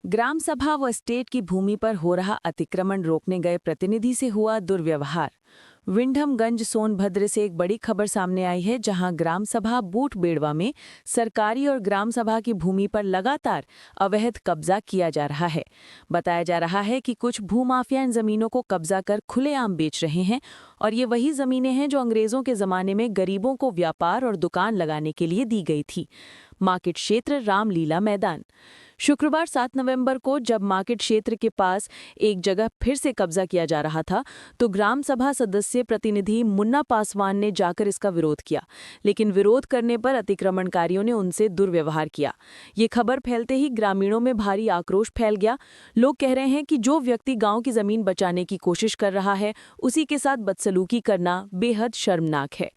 ग्राम सभा व स्टेट की भूमि पर हो रहा अतिक्रमण रोकने गए प्रतिनिधि से हुआ दुर्व्यवहार। विंडमगंज सोनभद्र से एक बड़ी खबर सामने आई है, जहां ग्राम सभा बूट बेड़वा में सरकारी और ग्राम सभा की भूमि पर लगातार अवैध कब्जा किया जा रहा है। बताया जा रहा है कि कुछ भूमाफिया इन जमीनों को कब्जा कर खुलेआम बेच रहे हैं और ये वही जमीनें हैं जो अंग्रेजों के जमाने में गरीबों को व्यापार और दुकान लगाने के लिए दी गई थी। मार्केट क्षेत्र रामलीला मैदान। शुक्रवार 7 नवंबर को जब मार्केट क्षेत्र के पास एक जगह फिर से कब्जा किया जा रहा था, तो ग्राम सभा सदस्य प्रतिनिधि मुन्ना पासवान ने जाकर इसका विरोध किया, लेकिन विरोध करने पर अतिक्रमणकारियों ने उनसे दुर्व्यवहार किया। ये खबर फैलते ही ग्रामीणों में भारी आक्रोश फैल गया। लोग कह रहे हैं कि जो व्यक्ति गांव की जमीन बचाने की कोशिश कर रहा है, उसी के साथ बदसलूकी करना बेहद शर्मनाक है।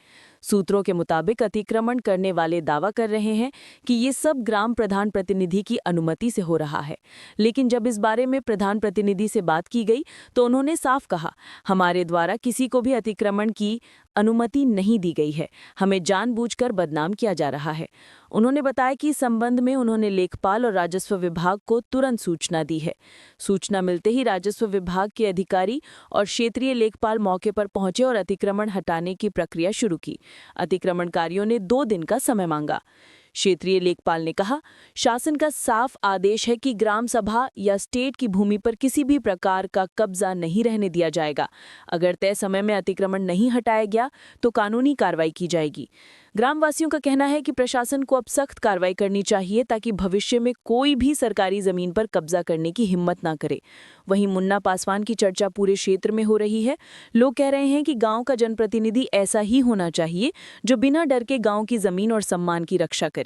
सूत्रों के मुताबिक अतिक्रमण करने वाले दावा कर रहे हैं कि ये सब ग्राम प्रधान प्रतिनिधि की अनुमति से हो रहा है, लेकिन जब इस बारे में प्रधान प्रतिनिधि से बात की गई तो उन्होंने साफ कहा, हमारे द्वारा किसी को भी अतिक्रमण की अनुमति नहीं दी गई है, हमें जानबूझकर बदनाम किया जा रहा है। उन्होंने बताया कि इस संबंध में उन्होंने लेखपाल और राजस्व विभाग को तुरंत सूचना दी है। सूचना मिलते ही राजस्व विभाग के अधिकारी और क्षेत्रीय लेखपाल मौके पर पहुंचे और अतिक्रमण हटाने की प्रक्रिया शुरू की। अतिक्रमणकारियों ने 2 दिन का समय मांगा। क्षेत्रीय लेखपाल ने कहा, शासन का साफ आदेश है कि ग्राम सभा या स्टेट की भूमि पर किसी भी प्रकार का कब्जा नहीं रहने दिया जाएगा। अगर तय समय में अतिक्रमण नहीं हटाया गया तो कानूनी कार्रवाई की जाएगी। ग्रामवासियों का कहना है कि प्रशासन को अब सख्त कार्रवाई करनी चाहिए ताकि भविष्य में कोई भी सरकारी जमीन पर कब्जा करने की हिम्मत ना करे। वहीं मुन्ना पासवान की चर्चा पूरे क्षेत्र में हो रही है। लोग कह रहे हैं कि गांव का जनप्रतिनिधि ऐसा ही होना चाहिए जो बिना डर के गांव की जमीन और सम्मान की रक्षा करे।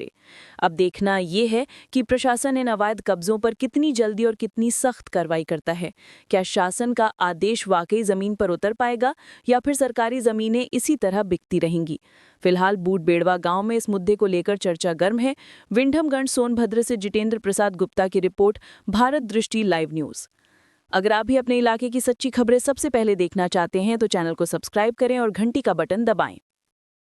अब देखना ये है कि प्रशासन इन अवैध कब्जों पर कितनी जल्दी और कितनी सख्त कार्रवाई करता है। क्या शासन का आदेश वाकई जमीन पर उतर पाएगा या फिर सरकारी जमीनें इसी तरह बिकती रहेंगी? फिलहाल बूट बेड़वा गांव में इस मुद्दे को लेकर चर्चा गर्म है। विंडमगंज सोनभद्र से जितेंद्र प्रसाद गुप्ता की रिपोर्ट, भारत दृष्टि लाइव न्यूज। अगर आप भी अपने इलाके की सच्ची खबरें सबसे पहले देखना चाहते हैं तो चैनल को सब्सक्राइब करें और घंटी का बटन दबाएं।